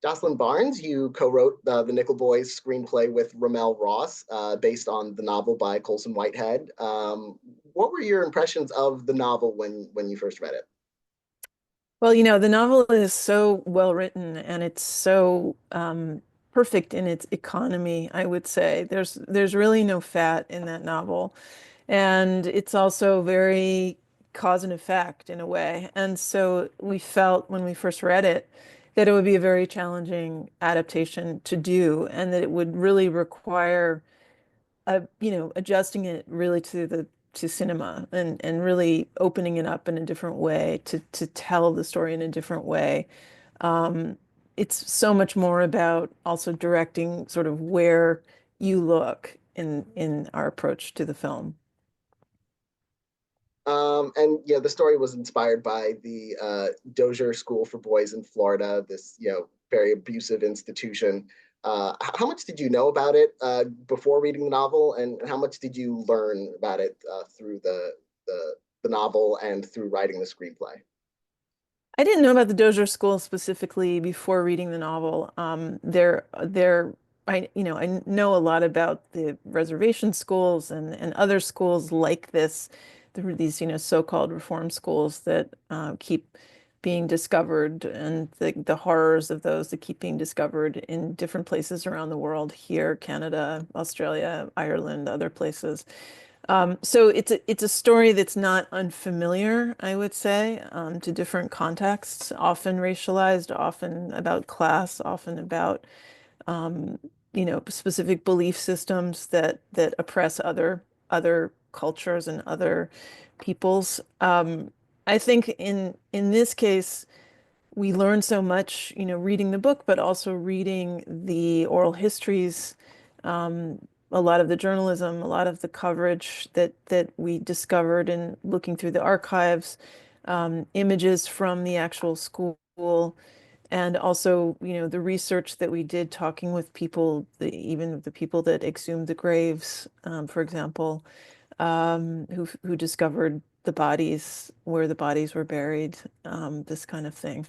Joslyn Barnes, you co-wrote the Nickel Boys screenplay with RaMell Ross, based on the novel by Colson Whitehead. What were your impressions of the novel when you first read it? Well, the novel is so well written and it's so perfect in its economy, I would say. There's really no fat in that novel. And it's also very cause and effect in a way. And so we felt when we first read it that it would be a very challenging adaptation to do and that it would really require adjusting it really to cinema and really opening it up in a different way to tell the story in a different way. Um, it's so much more about also directing sort of where you look in our approach to the film. And yeah, the story was inspired by the Dozier School for Boys in Florida, this very abusive institution. How much did you know about it before reading the novel, and how much did you learn about it through the novel and through writing the screenplay? I didn't know about the Dozier School specifically before reading the novel. I know a lot about the reservation schools and other schools like this. There were these, so-called reform schools that keep being discovered and the horrors of those that keep being discovered in different places around the world, here, Canada, Australia, Ireland, other places. So it's a story that's not unfamiliar, I would say, to different contexts, often racialized, often about class, often about specific belief systems that oppress other cultures and other peoples. I think in this case, we learn so much, reading the book, but also reading the oral histories, um, a lot of the journalism, a lot of the coverage that we discovered in looking through the archives, images from the actual school, and also, the research that we did talking with people, even the people that exhumed the graves, for example, who discovered the bodies, where the bodies were buried, this kind of thing.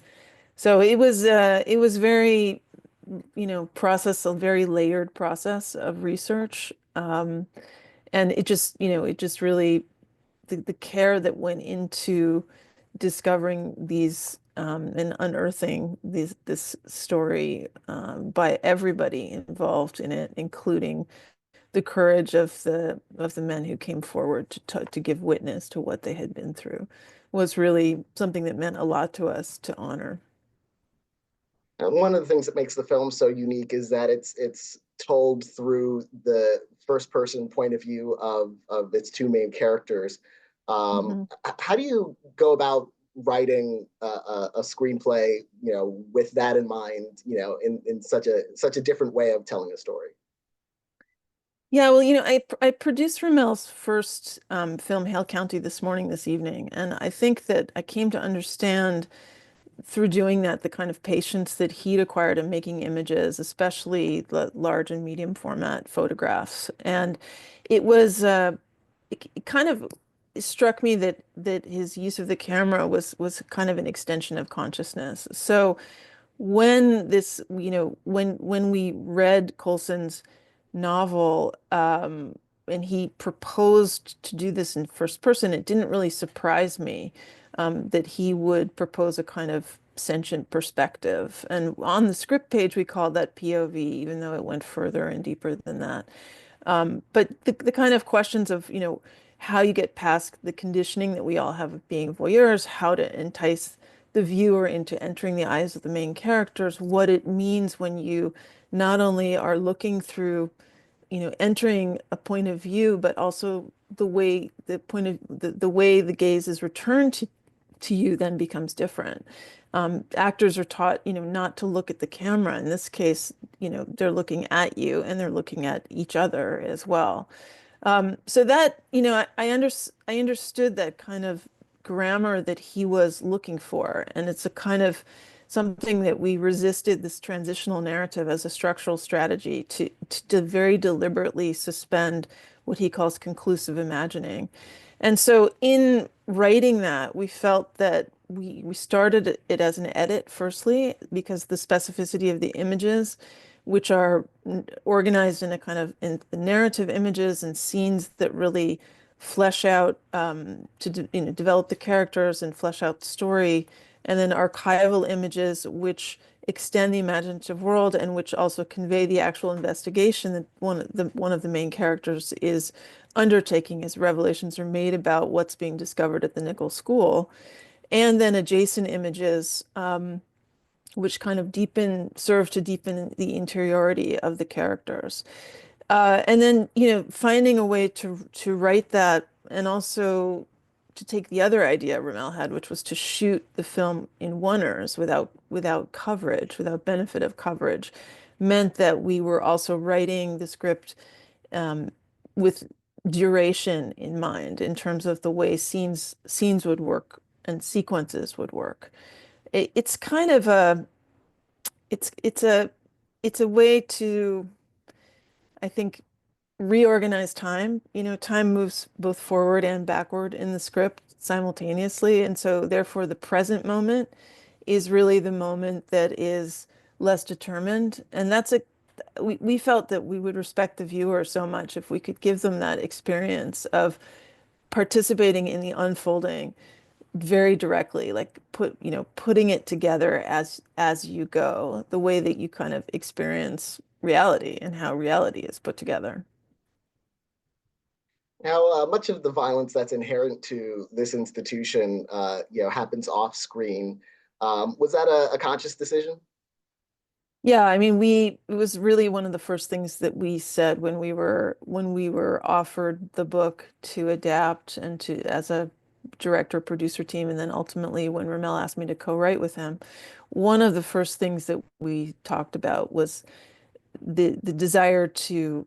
So it was very, a very layered process of research. And it just really the care that went into discovering these and unearthing this story by everybody involved in it, including the courage of the men who came forward to give witness to what they had been through, was really something that meant a lot to us to honor. One of the things that makes the film so unique is that it's told through the first person point of view of its two main characters. Mhm. How do you go about writing a screenplay, with that in mind, in such a different way of telling a story? Yeah, well, I produced RaMell's first film, Hale County, this evening, and I think that I came to understand through doing that the kind of patience that he'd acquired in making images, especially the large and medium format photographs. And it was it kind of struck me that his use of the camera was kind of an extension of consciousness. So when we read Colson's novel, and he proposed to do this in first person, it didn't really surprise me, that he would propose a kind of sentient perspective. And on the script page, we called that POV, even though it went further and deeper than that. But the kind of questions of, how you get past the conditioning that we all have of being voyeurs, how to entice the viewer into entering the eyes of the main characters, what it means when you not only are looking through, entering a point of view, but also the way the gaze is returned to you then becomes different. Actors are taught, not to look at the camera. In this case, they're looking at you and they're looking at each other as well. So that, I understood that kind of grammar that he was looking for. And it's a kind of something that we resisted, this transitional narrative, as a structural strategy to very deliberately suspend what he calls conclusive imagining. And so in writing that, we felt that we started it as an edit firstly because the specificity of the images, which are organized in a kind of in narrative images and scenes that really flesh out develop the characters and flesh out the story, and then archival images which extend the imaginative world and which also convey the actual investigation that one of the main characters is undertaking as revelations are made about what's being discovered at the Nichols School. And then adjacent images, which kind of serve to deepen the interiority of the characters. And then, finding a way to write that and also to take the other idea RaMell had, which was to shoot the film in oneers without coverage, without benefit of coverage, meant that we were also writing the script with duration in mind in terms of the way scenes would work and sequences would work. It's kind of it's it's a it's a way to, I think, reorganize time. Time moves both forward and backward in the script simultaneously, and so therefore the present moment is really the moment that is less determined. And we felt that we would respect the viewer so much if we could give them that experience of participating in the unfolding very directly, like putting it together as you go, the way that you kind of experience reality and how reality is put together. Now, much of the violence that's inherent to this institution, happens off screen. Was that a conscious decision? Yeah, I mean, it was really one of the first things that we said when we were offered the book to adapt and to as a director producer team, and then ultimately when RaMell asked me to co-write with him, one of the first things that we talked about was the desire to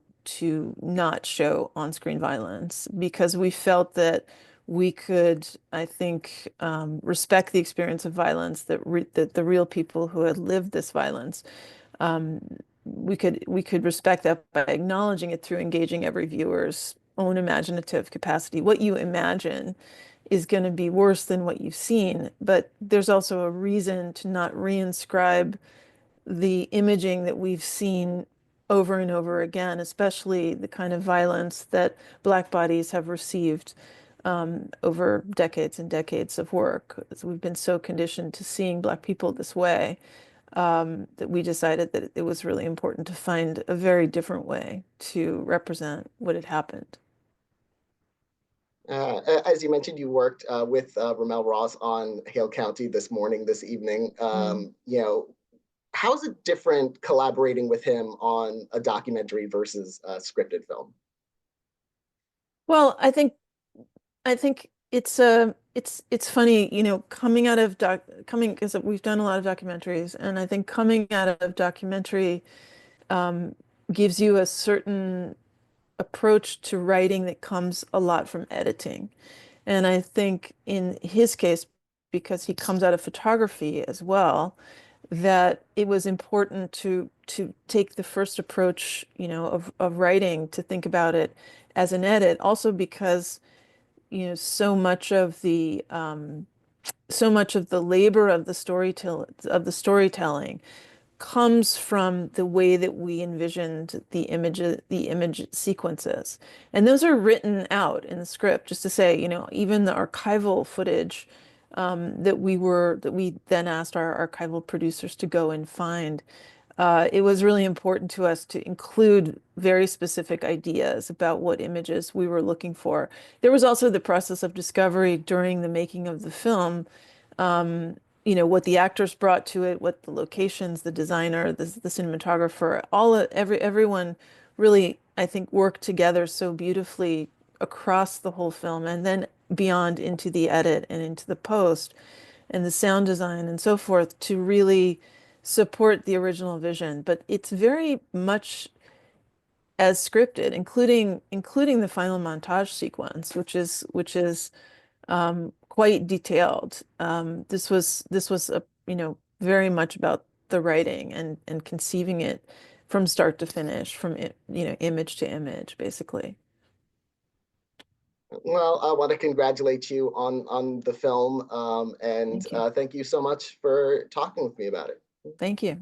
not show on-screen violence because we felt that we could, I think, respect the experience of violence that the real people who had lived this violence. Um, we could respect that by acknowledging it through engaging every viewer's own imaginative capacity. What you imagine is going to be worse than what you've seen, but there's also a reason to not reinscribe the imaging that we've seen over and over again, especially the kind of violence that Black bodies have received over decades and decades of work. So we've been so conditioned to seeing Black people this way that we decided that it was really important to find a very different way to represent what had happened. As you mentioned, you worked with RaMell Ross on Hale County this morning, this evening. Mm. How's it different collaborating with him on a documentary versus a scripted film? Well, I think it's funny, coming out of coming because we've done a lot of documentaries, and I think coming out of documentary um, gives you a certain approach to writing that comes a lot from editing. And I think in his case, because he comes out of photography as well, that it was important to take the first approach, of writing to think about it as an edit. Also because, so much of the labor of the storytelling comes from the way that we envisioned the image sequences. And those are written out in the script, just to say, even the archival footage that we then asked our archival producers to go and find. It was really important to us to include very specific ideas about what images we were looking for. There was also the process of discovery during the making of the film, what the actors brought to it, what the locations, the designer, the cinematographer, everyone really, I think, worked together so beautifully across the whole film and then beyond into the edit and into the post and the sound design and so forth to really support the original vision. But it's very much as scripted, including the final montage sequence, which is quite detailed. This was very much about the writing and conceiving it from start to finish, from image to image, basically. Well, I want to congratulate you on the film, and Thank you. thank you so much for talking with me about it. Thank you.